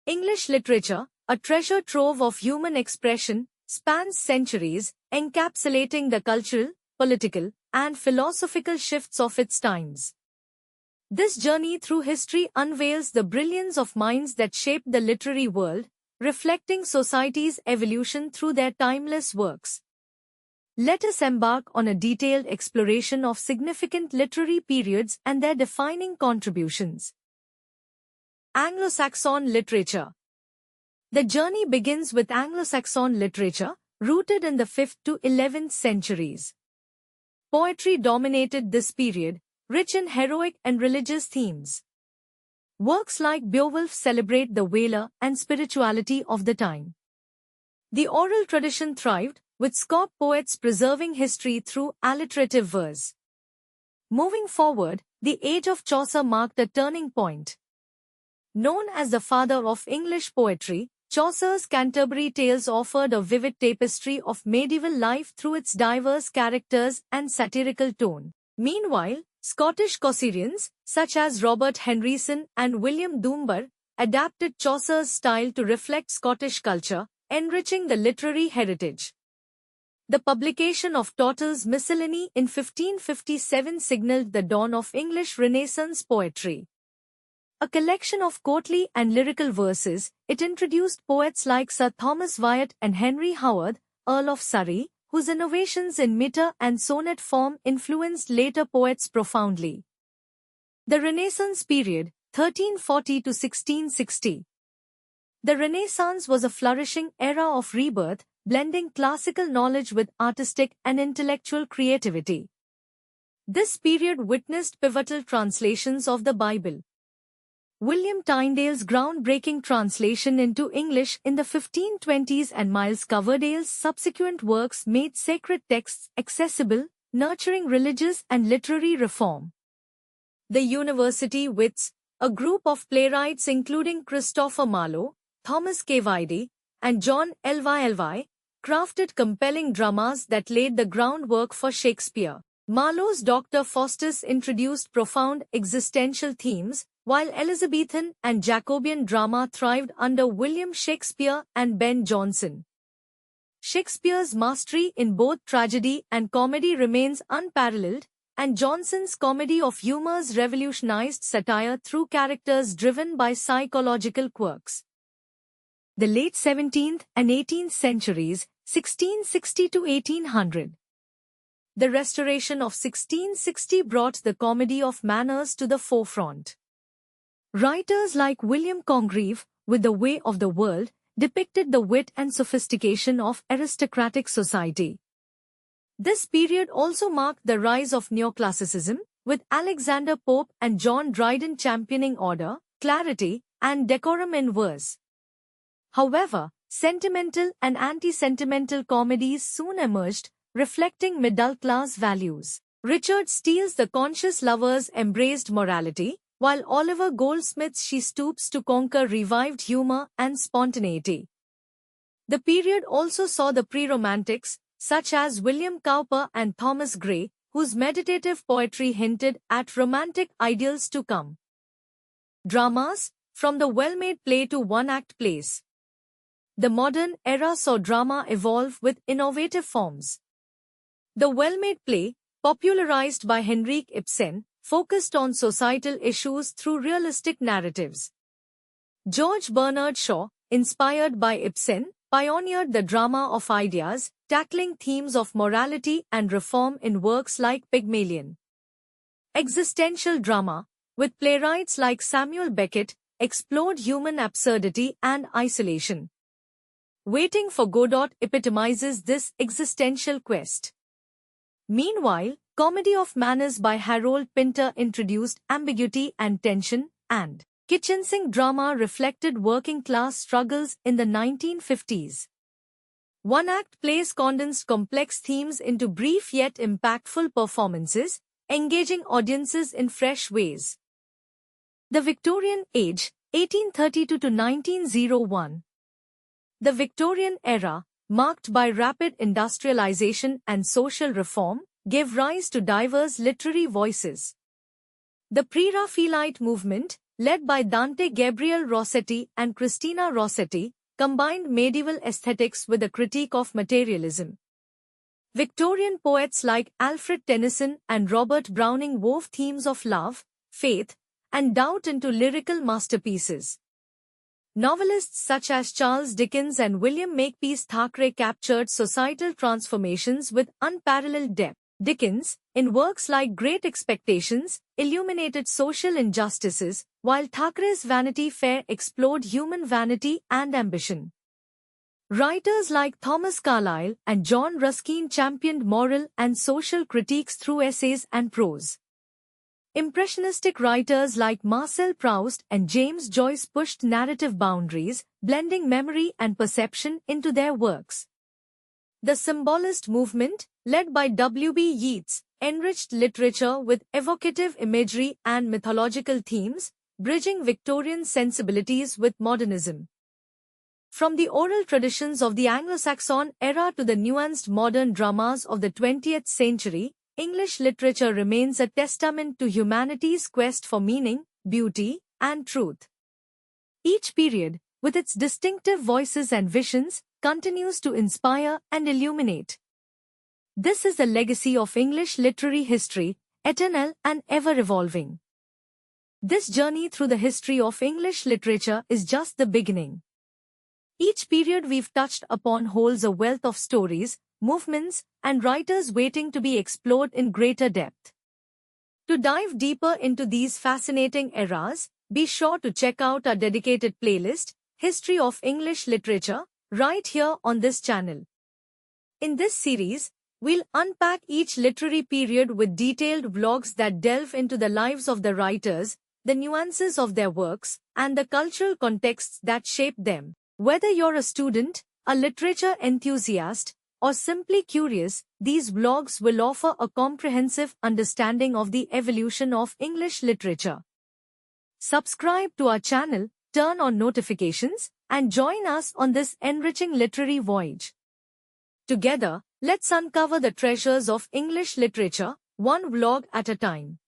English literature, a treasure trove of human expression, spans centuries, encapsulating the cultural, political, and philosophical shifts of its times. This journey through history unveils the brilliance of minds that shaped the literary world, reflecting society's evolution through their timeless works. Let us embark on a detailed exploration of significant literary periods and their defining contributions. Anglo-Saxon literature. The journey begins with Anglo-Saxon literature, rooted in the 5th to 11th centuries. Poetry dominated this period, rich in heroic and religious themes. Works like Beowulf celebrate the valor and spirituality of the time. The oral tradition thrived, with Scop poets preserving history through alliterative verse. Moving forward, the age of Chaucer marked a turning point. Known as the father of English poetry, Chaucer's Canterbury Tales offered a vivid tapestry of medieval life through its diverse characters and satirical tone. Meanwhile, Scottish Chaucerians, such as Robert Henryson and William Dunbar, adapted Chaucer's style to reflect Scottish culture, enriching the literary heritage. The publication of Tottel's Miscellany in 1557 signaled the dawn of English Renaissance poetry. A collection of courtly and lyrical verses, it introduced poets like Sir Thomas Wyatt and Henry Howard, Earl of Surrey, whose innovations in metre and sonnet form influenced later poets profoundly. The Renaissance period, 1340 to 1660. The Renaissance was a flourishing era of rebirth, blending classical knowledge with artistic and intellectual creativity. This period witnessed pivotal translations of the Bible. William Tyndale's groundbreaking translation into English in the 1520s and Miles Coverdale's subsequent works made sacred texts accessible, nurturing religious and literary reform. The University Wits, a group of playwrights including Christopher Marlowe, Thomas K. Videy, and John Elvey, crafted compelling dramas that laid the groundwork for Shakespeare. Marlowe's Dr. Faustus introduced profound existential themes, while Elizabethan and Jacobean drama thrived under William Shakespeare and Ben Jonson. Shakespeare's mastery in both tragedy and comedy remains unparalleled, and Jonson's comedy of humors revolutionized satire through characters driven by psychological quirks. The late 17th and 18th centuries, 1660 to 1800. The Restoration of 1660 brought the comedy of manners to the forefront. Writers like William Congreve, with The Way of the World, depicted the wit and sophistication of aristocratic society. This period also marked the rise of neoclassicism, with Alexander Pope and John Dryden championing order, clarity, and decorum in verse. However, sentimental and anti-sentimental comedies soon emerged, reflecting middle-class values. Richard Steele's The Conscious Lovers embraced morality, while Oliver Goldsmith's She Stoops to Conquer revived humor and spontaneity. The period also saw the pre-romantics, such as William Cowper and Thomas Gray, whose meditative poetry hinted at romantic ideals to come. Dramas, from the well-made play to one-act plays. The modern era saw drama evolve with innovative forms. The well-made play, popularized by Henrik Ibsen, focused on societal issues through realistic narratives. George Bernard Shaw, inspired by Ibsen, pioneered the drama of ideas, tackling themes of morality and reform in works like Pygmalion. Existential drama, with playwrights like Samuel Beckett, explored human absurdity and isolation. Waiting for Godot epitomizes this existential quest. Meanwhile, Comedy of Manners by Harold Pinter introduced ambiguity and tension, and kitchen-sink drama reflected working-class struggles in the 1950s. One-act plays condensed complex themes into brief yet impactful performances, engaging audiences in fresh ways. The Victorian Age, 1832 to 1901. The Victorian era, marked by rapid industrialization and social reform, gave rise to diverse literary voices. The Pre-Raphaelite movement, led by Dante Gabriel Rossetti and Christina Rossetti, combined medieval aesthetics with a critique of materialism. Victorian poets like Alfred Tennyson and Robert Browning wove themes of love, faith, and doubt into lyrical masterpieces. Novelists such as Charles Dickens and William Makepeace Thackeray captured societal transformations with unparalleled depth. Dickens, in works like Great Expectations, illuminated social injustices, while Thackeray's Vanity Fair explored human vanity and ambition. Writers like Thomas Carlyle and John Ruskin championed moral and social critiques through essays and prose. Impressionistic writers like Marcel Proust and James Joyce pushed narrative boundaries, blending memory and perception into their works. The Symbolist movement, led by W.B. Yeats, enriched literature with evocative imagery and mythological themes, bridging Victorian sensibilities with modernism. From the oral traditions of the Anglo-Saxon era to the nuanced modern dramas of the 20th century, English literature remains a testament to humanity's quest for meaning, beauty, and truth. Each period, with its distinctive voices and visions, continues to inspire and illuminate. This is the legacy of English literary history, eternal and ever-evolving. This journey through the history of English literature is just the beginning. Each period we've touched upon holds a wealth of stories, movements, and writers waiting to be explored in greater depth. To dive deeper into these fascinating eras, be sure to check out our dedicated playlist, History of English Literature, right here on this channel. In this series, we'll unpack each literary period with detailed vlogs that delve into the lives of the writers, the nuances of their works, and the cultural contexts that shaped them. Whether you're a student, a literature enthusiast, or simply curious, these vlogs will offer a comprehensive understanding of the evolution of English literature. Subscribe to our channel, turn on notifications, and join us on this enriching literary voyage. Together, let's uncover the treasures of English literature, one vlog at a time.